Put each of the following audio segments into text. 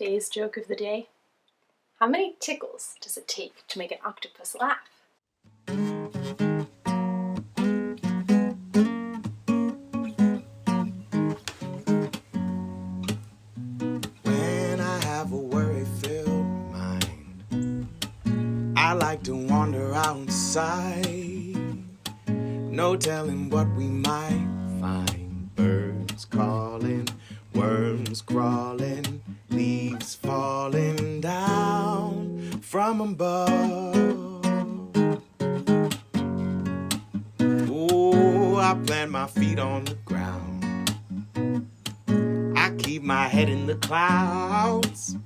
Today's joke of the day: how many tickles does it take to make an octopus laugh? When I have a worry-filled mind, I like to wander outside. No telling what we might find. Birds calling, worms crawling, leaves falling down from above. Oh, I plant my feet on the ground. I keep my head in the clouds.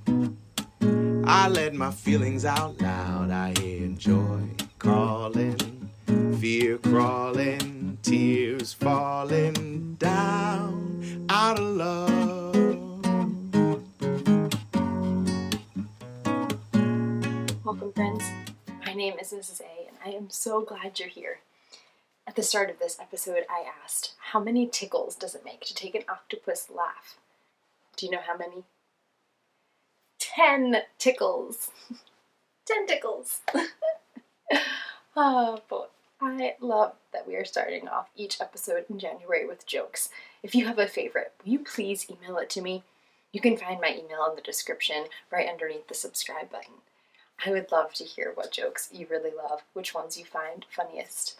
I let my feelings out loud. I hear joy calling, fear crawling, tears falling down out of love. Welcome, friends. My name is Mrs. A, and I am so glad you're here. At the start of this episode, I asked, how many tickles does it make to take an octopus laugh? Do you know how many? 10 tickles. 10 tickles. Oh boy. I love that we are starting off each episode in January with jokes. If you have a favorite, will you please email it to me? You can find my email in the description right underneath the subscribe button. I would love to hear what jokes you really love, which ones you find funniest.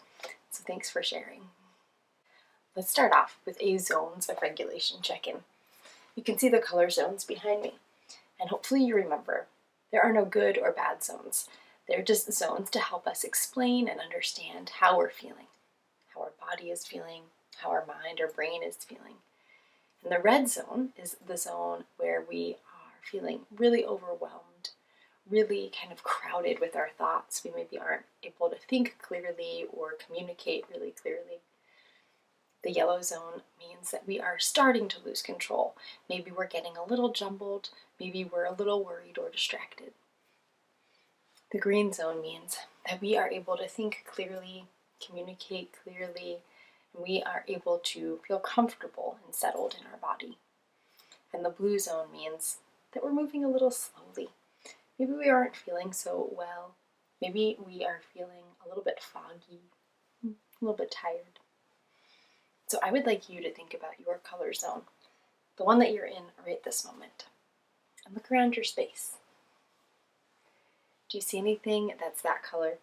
So thanks for sharing. Let's start off with a zones of regulation check-in. You can see the color zones behind me, and hopefully you remember there are no good or bad zones. They're just zones to help us explain and understand how we're feeling, how our body is feeling, how our mind or brain is feeling. And the red zone is the zone where we are feeling really overwhelmed, really kind of crowded with our thoughts. We maybe aren't able to think clearly or communicate really clearly. The yellow zone means that we are starting to lose control. Maybe we're getting a little jumbled, maybe we're a little worried or distracted. The green zone means that we are able to think clearly, communicate clearly, and we are able to feel comfortable and settled in our body. And the blue zone means that we're moving a little slowly. Maybe we aren't feeling so well. Maybe we are feeling a little bit foggy, a little bit tired. So I would like you to think about your color zone, the one that you're in right this moment, and look around your space. Do you see anything that's that color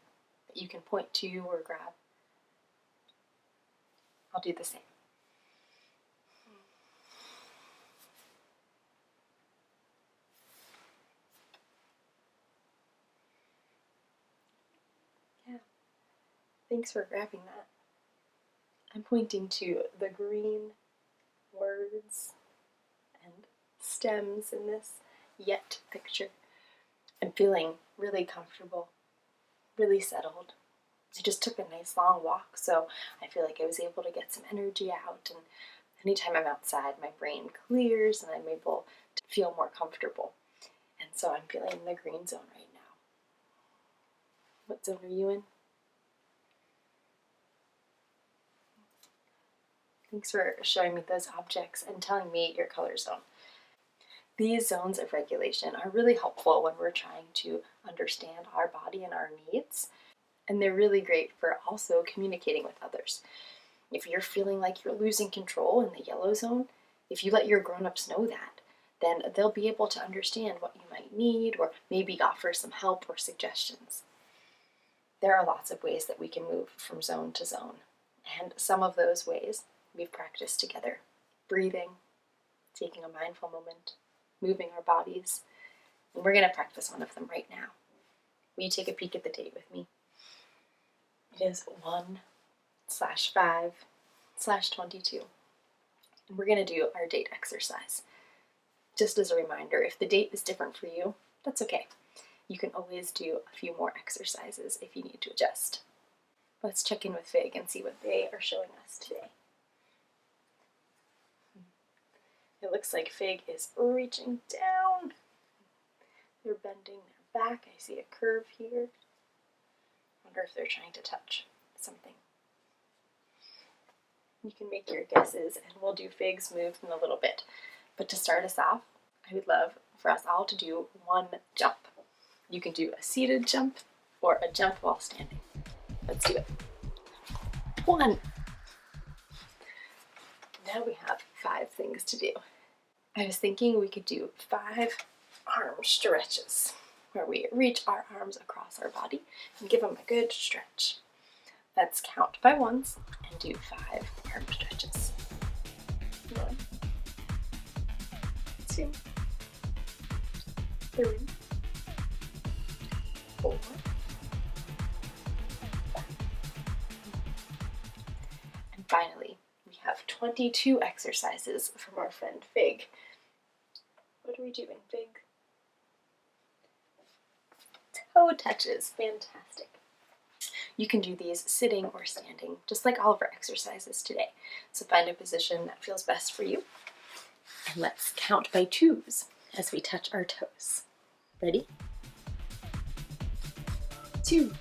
that you can point to or grab? I'll do the same. Yeah, thanks for grabbing that. I'm pointing to the green words and stems in this yet picture. I'm feeling really comfortable, really settled. I just took a nice long walk, so I feel like I was able to get some energy out, and anytime I'm outside, my brain clears and I'm able to feel more comfortable. And so I'm feeling in the green zone right now. What zone are you in? Thanks for showing me those objects and telling me your color zone. These zones of regulation are really helpful when we're trying to understand our body and our needs, and they're really great for also communicating with others. If you're feeling like you're losing control in the yellow zone, if you let your grown-ups know that, then they'll be able to understand what you might need or maybe offer some help or suggestions. There are lots of ways that we can move from zone to zone, and some of those ways we've practiced together. Breathing, taking a mindful moment, moving our bodies, and we're going to practice one of them right now. Will you take a peek at the date with me? It is 1/5/22, and we're going to do our date exercise. Just as a reminder, if the date is different for you, that's okay. You can always do a few more exercises if you need to adjust. Let's check in with Fig and see what they are showing us today. It looks like Fig is reaching down. They're bending their back. I see a curve here. Wonder if they're trying to touch something. You can make your guesses, and we'll do Fig's moves in a little bit. But to start us off, I would love for us all to do one jump. You can do a seated jump or a jump while standing. Let's do it. 1. Now we have 5 things to do. I was thinking we could do 5 arm stretches, where we reach our arms across our body and give them a good stretch. Let's count by ones and do 5 arm stretches. 1, 2, 3, 4, 5. And finally, we have 22 exercises from our friend Fig. What are we doing, Fig? Toe touches. Fantastic. You can do these sitting or standing, just like all of our exercises today. So find a position that feels best for you. And let's count by 2s as we touch our toes. Ready? 2,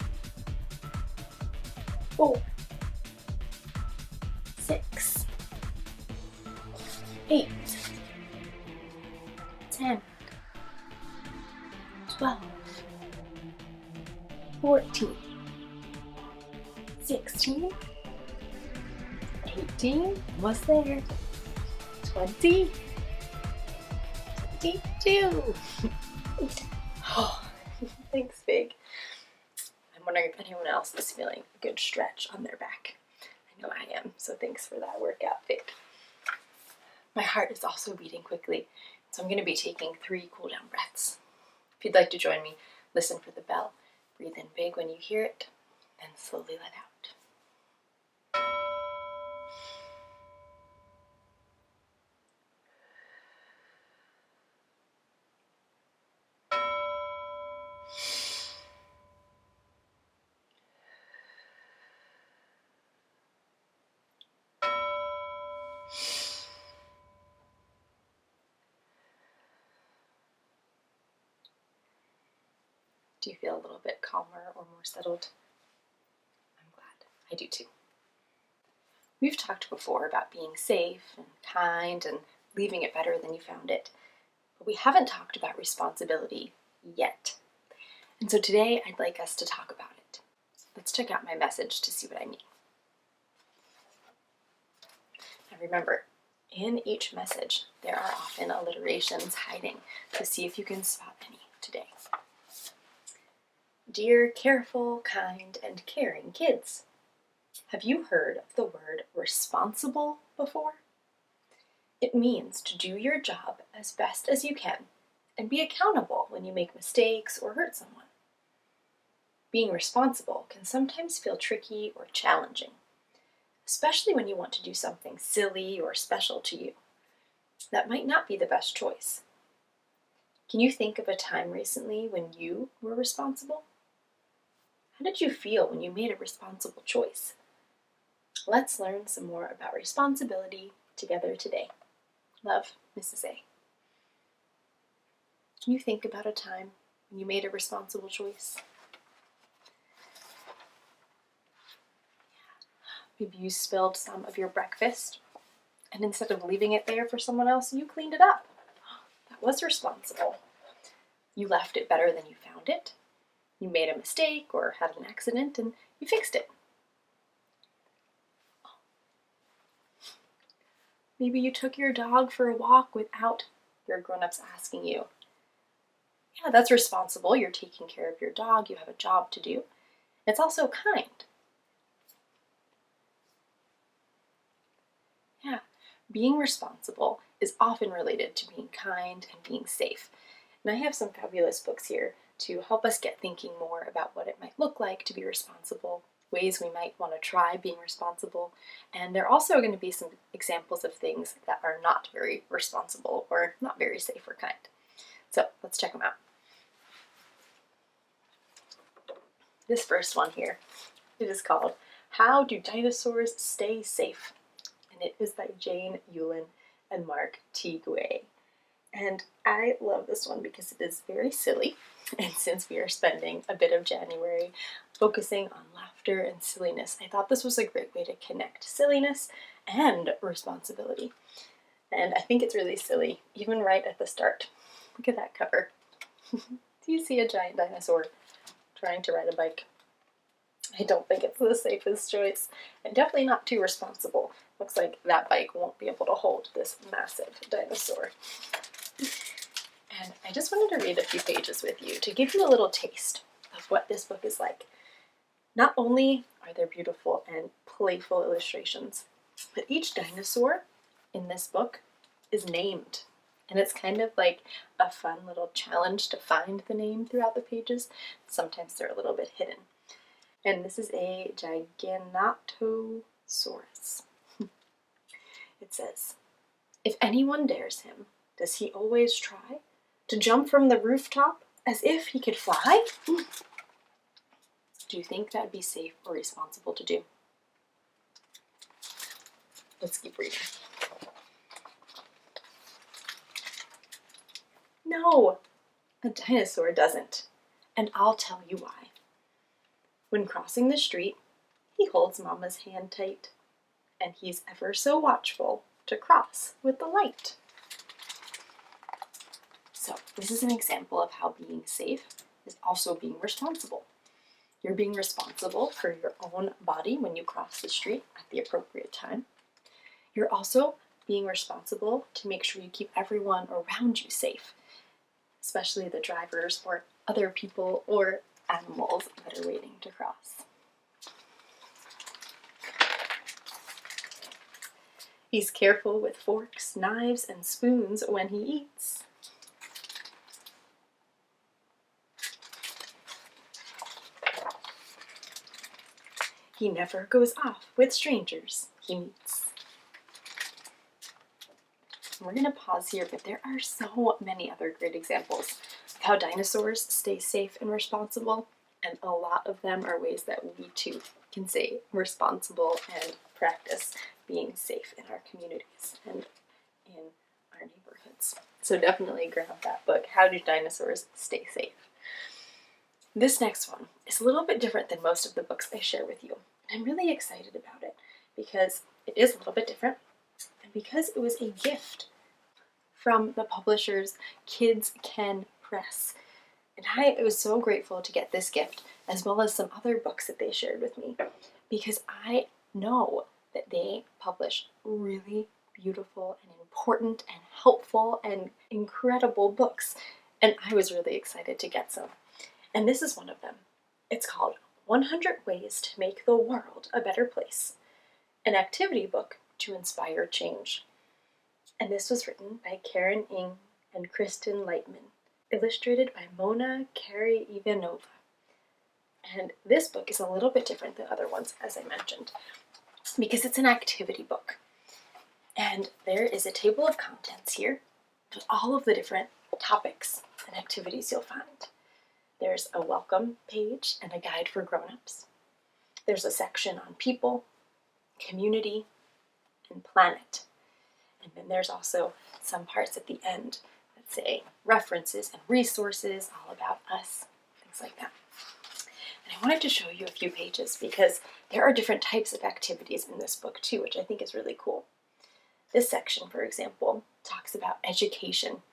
4, 6, 8, 10, 12, 14, 16, 18, almost there, 20, 22. Oh, thanks, Fig. I'm wondering if anyone else is feeling a good stretch on their back. I know I am, so thanks for that workout, Fig. My heart is also beating quickly, so I'm going to be taking 3 cool down breaths. If you'd like to join me, listen for the bell. Breathe in big when you hear it, then slowly let out. Do you feel a little bit calmer or more settled? I'm glad. I do too. We've talked before about being safe and kind and leaving it better than you found it, but we haven't talked about responsibility yet. And so today I'd like us to talk about it. Let's check out my message to see what I mean. Now remember, in each message, there are often alliterations hiding, so see if you can spot any today. Dear, careful, kind, and caring kids, have you heard of the word responsible before? It means to do your job as best as you can and be accountable when you make mistakes or hurt someone. Being responsible can sometimes feel tricky or challenging, especially when you want to do something silly or special to you. That might not be the best choice. Can you think of a time recently when you were responsible? How did you feel when you made a responsible choice? Let's learn some more about responsibility together today. Love, Mrs. A. Can you think about a time when you made a responsible choice? Maybe you spilled some of your breakfast, and instead of leaving it there for someone else, you cleaned it up. That was responsible. You left it better than you found it. You made a mistake or had an accident, and you fixed it. Maybe you took your dog for a walk without your grown-ups asking you. Yeah, that's responsible. You're taking care of your dog. You have a job to do. It's also kind. Yeah, being responsible is often related to being kind and being safe. And I have some fabulous books here to help us get thinking more about what it might look like to be responsible, ways we might want to try being responsible, and there are also going to be some examples of things that are not very responsible or not very safe or kind. So let's check them out. This first one here, it is called How Do Dinosaurs Stay Safe? And it is by Jane Yulin and Mark T. Guay. And I love this one because it is very silly. And since we are spending a bit of January focusing on laughter and silliness, I thought this was a great way to connect silliness and responsibility. And I think it's really silly, even right at the start. Look at that cover. Do you see a giant dinosaur trying to ride a bike? I don't think it's the safest choice, and definitely not too responsible. Looks like that bike won't be able to hold this massive dinosaur. And I just wanted to read a few pages with you to give you a little taste of what this book is like. Not only are there beautiful and playful illustrations, but each dinosaur in this book is named. And it's kind of like a fun little challenge to find the name throughout the pages. Sometimes they're a little bit hidden. And this is a Giganotosaurus. It says, "If anyone dares him, does he always try to jump from the rooftop as if he could fly? Do you think that'd be safe or responsible to do?" Let's keep reading. No, a dinosaur doesn't, and I'll tell you why. When crossing the street, he holds Mama's hand tight, and he's ever so watchful to cross with the light. So this is an example of how being safe is also being responsible. You're being responsible for your own body when you cross the street at the appropriate time. You're also being responsible to make sure you keep everyone around you safe, especially the drivers or other people or animals that are waiting to cross. He's careful with forks, knives, and spoons when he eats. He never goes off with strangers he meets. We're going to pause here, but there are so many other great examples of how dinosaurs stay safe and responsible, and a lot of them are ways that we too can stay responsible and practice being safe in our communities and in our neighborhoods. So definitely grab that book, How Do Dinosaurs Stay Safe? This next one is a little bit different than most of the books I share with you. I'm really excited about it because it is a little bit different and because it was a gift from the publishers Kids Can Press. And I was so grateful to get this gift as well as some other books that they shared with me because I know that they publish really beautiful and important and helpful and incredible books. And I was really excited to get some. And this is one of them. It's called 100 Ways to Make the World a Better Place, an activity book to inspire change. And this was written by Karen Ng and Kristen Lightman, illustrated by Mona Kary-Ivanova. And this book is a little bit different than other ones, as I mentioned, because it's an activity book. And there is a table of contents here with all of the different topics and activities you'll find. There's a welcome page and a guide for grown-ups. There's a section on people, community, and planet. And then there's also some parts at the end that say references and resources, all about us, things like that. And I wanted to show you a few pages because there are different types of activities in this book too, which I think is really cool. This section, for example, talks about education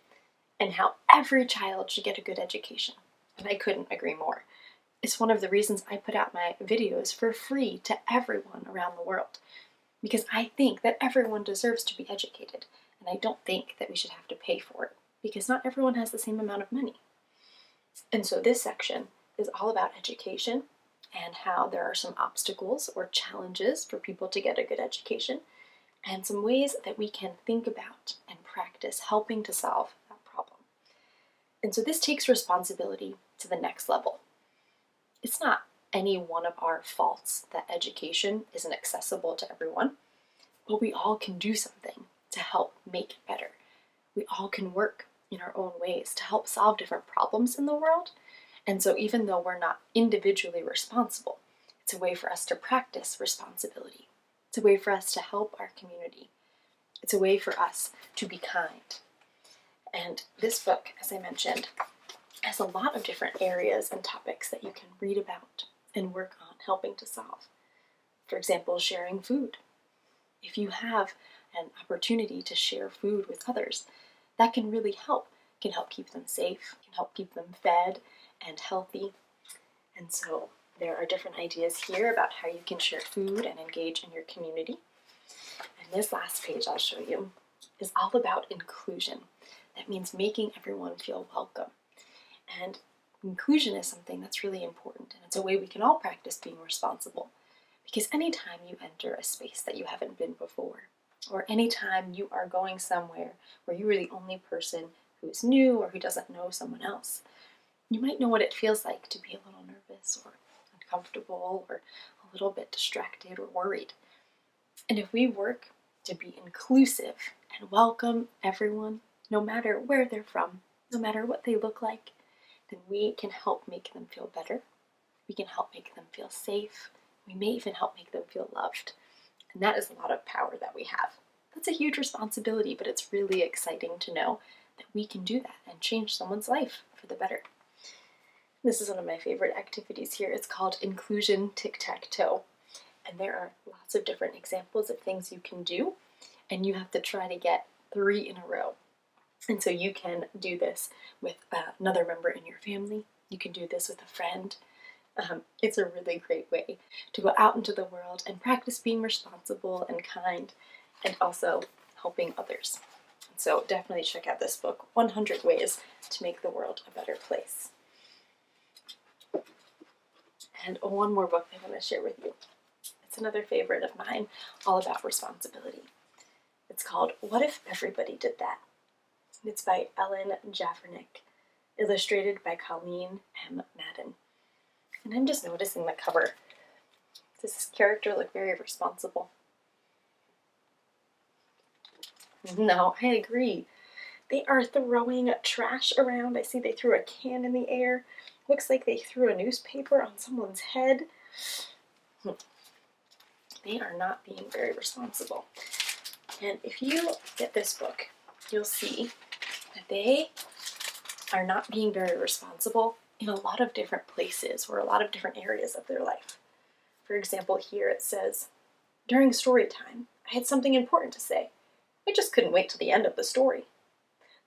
and how every child should get a good education. And I couldn't agree more. It's one of the reasons I put out my videos for free to everyone around the world, because I think that everyone deserves to be educated, and I don't think that we should have to pay for it, because not everyone has the same amount of money. And so this section is all about education and how there are some obstacles or challenges for people to get a good education, and some ways that we can think about and practice helping to solve that problem. And so this takes responsibility to the next level. It's not any one of our faults that education isn't accessible to everyone, but we all can do something to help make it better. We all can work in our own ways to help solve different problems in the world. And so even though we're not individually responsible, it's a way for us to practice responsibility. It's a way for us to help our community. It's a way for us to be kind. And this book, as I mentioned, has a lot of different areas and topics that you can read about and work on helping to solve. For example, sharing food. If you have an opportunity to share food with others, that can really help can help keep them safe, can help keep them fed and healthy. And so there are different ideas here about how you can share food and engage in your community. And this last page I'll show you is all about inclusion. That means making everyone feel welcome. And inclusion is something that's really important, and it's a way we can all practice being responsible. Because anytime you enter a space that you haven't been before, or anytime you are going somewhere where you are the only person who is new or who doesn't know someone else, you might know what it feels like to be a little nervous or uncomfortable or a little bit distracted or worried. And if we work to be inclusive and welcome everyone, no matter where they're from, no matter what they look like, then we can help make them feel better. We can help make them feel safe. We may even help make them feel loved. And that is a lot of power that we have. That's a huge responsibility, but it's really exciting to know that we can do that and change someone's life for the better. This is one of my favorite activities here. It's called Inclusion Tic-Tac-Toe. And there are lots of different examples of things you can do, and you have to try to get 3 in a row. And so you can do this with another member in your family. You can do this with a friend. It's a really great way to go out into the world and practice being responsible and kind, and also helping others. So definitely check out this book, 100 Ways to Make the World a Better Place. And one more book I want to share with you. It's another favorite of mine, all about responsibility. It's called What If Everybody Did That? It's by Ellen Javernick, illustrated by Colleen M. Madden. And I'm just noticing the cover. Does this character look very responsible? No, I agree. They are throwing trash around. I see they threw a can in the air. Looks like they threw a newspaper on someone's head. They are not being very responsible. And if you get this book, you'll see that they are not being very responsible in a lot of different places or a lot of different areas of their life. For example, here it says, during story time, I had something important to say. I just couldn't wait till the end of the story.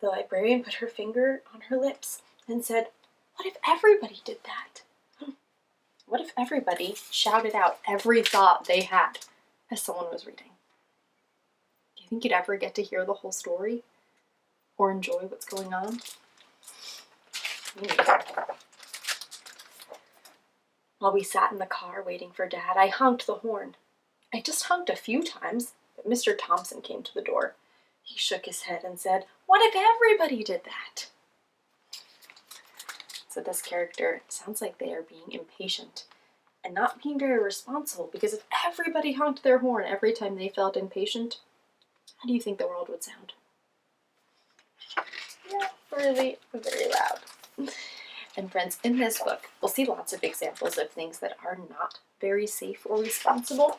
The librarian put her finger on her lips and said, what if everybody did that? What if everybody shouted out every thought they had as someone was reading? Do you think you'd ever get to hear the whole story or enjoy what's going on? Me neither. While we sat in the car waiting for Dad, I honked the horn. I just honked a few times, but Mr. Thompson came to the door. He shook his head and said, what if everybody did that? So this character sounds like they are being impatient and not being very responsible, because if everybody honked their horn every time they felt impatient, how do you think the world would sound? Yeah, really very loud. And friends, in this book, we'll see lots of examples of things that are not very safe or responsible,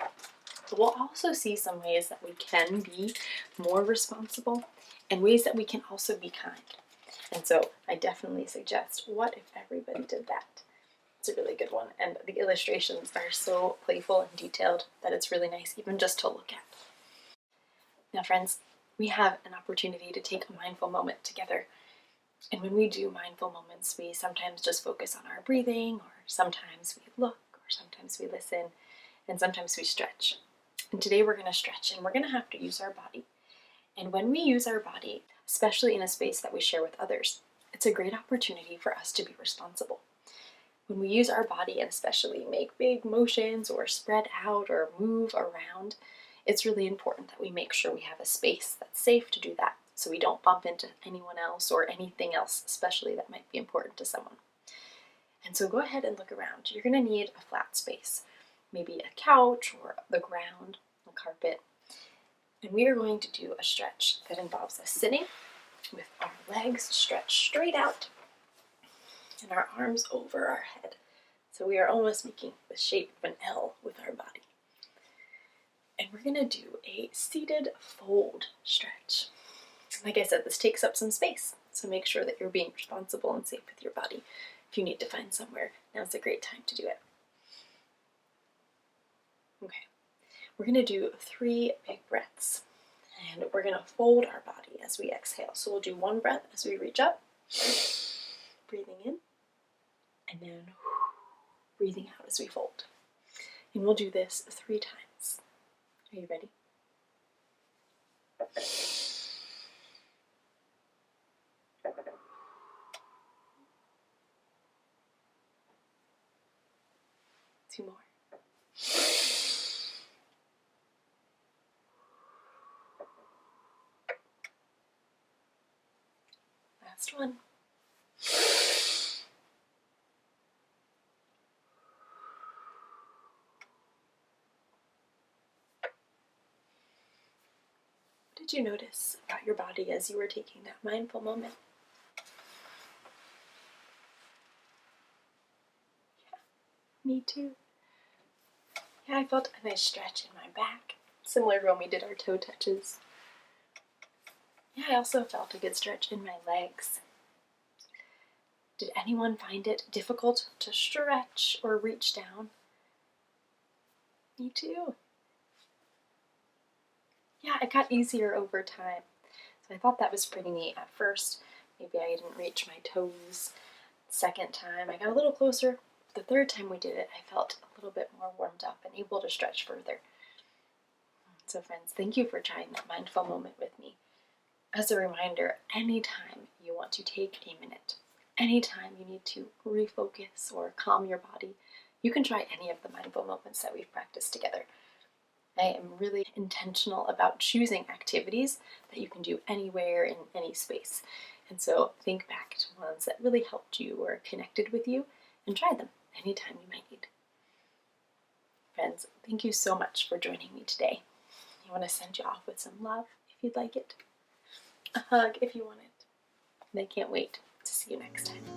but we'll also see some ways that we can be more responsible and ways that we can also be kind. And so I definitely suggest What If Everybody Did That? It's a really good one, and the illustrations are so playful and detailed that it's really nice even just to look at. Now friends, we have an opportunity to take a mindful moment together. And when we do mindful moments, we sometimes just focus on our breathing, or sometimes we look, or sometimes we listen, and sometimes we stretch. And today we're going to stretch, and we're going to have to use our body. And when we use our body, especially in a space that we share with others, it's a great opportunity for us to be responsible. When we use our body and especially make big motions or spread out or move around, it's really important that we make sure we have a space that's safe to do that, so we don't bump into anyone else or anything else, especially that might be important to someone. And so go ahead and look around. You're going to need a flat space, maybe a couch or the ground, a carpet. And we are going to do a stretch that involves us sitting with our legs stretched straight out and our arms over our head. So we are almost making the shape of an L with our body. And we're going to do a seated fold stretch. Like I said, this takes up some space, so make sure that you're being responsible and safe with your body. If you need to find somewhere, now's a great time to do it. Okay, we're going to do 3 big breaths. And we're going to fold our body as we exhale. So we'll do one breath as we reach up, breathing in, and then breathing out as we fold. And we'll do this 3 times. Are you ready? Two more. Last one. What did you notice about your body as you were taking that mindful moment? Yeah, me too. Yeah, I felt a nice stretch in my back, similar to when we did our toe touches. Yeah, I also felt a good stretch in my legs. Did anyone find it difficult to stretch or reach down? Me too. Yeah, it got easier over time. So I thought that was pretty neat at first. Maybe I didn't reach my toes. Second time, I got a little closer. The third time we did it, I felt a little bit more warmed up and able to stretch further. So friends, thank you for trying that mindful moment with me. As a reminder, anytime you want to take a minute, anytime you need to refocus or calm your body, you can try any of the mindful moments that we've practiced together. I am really intentional about choosing activities that you can do anywhere in any space. And so think back to ones that really helped you or connected with you and try them anytime you might need. Friends, thank you so much for joining me today. I want to send you off with some love if you'd like it, a hug if you want it, and I can't wait to see you next time.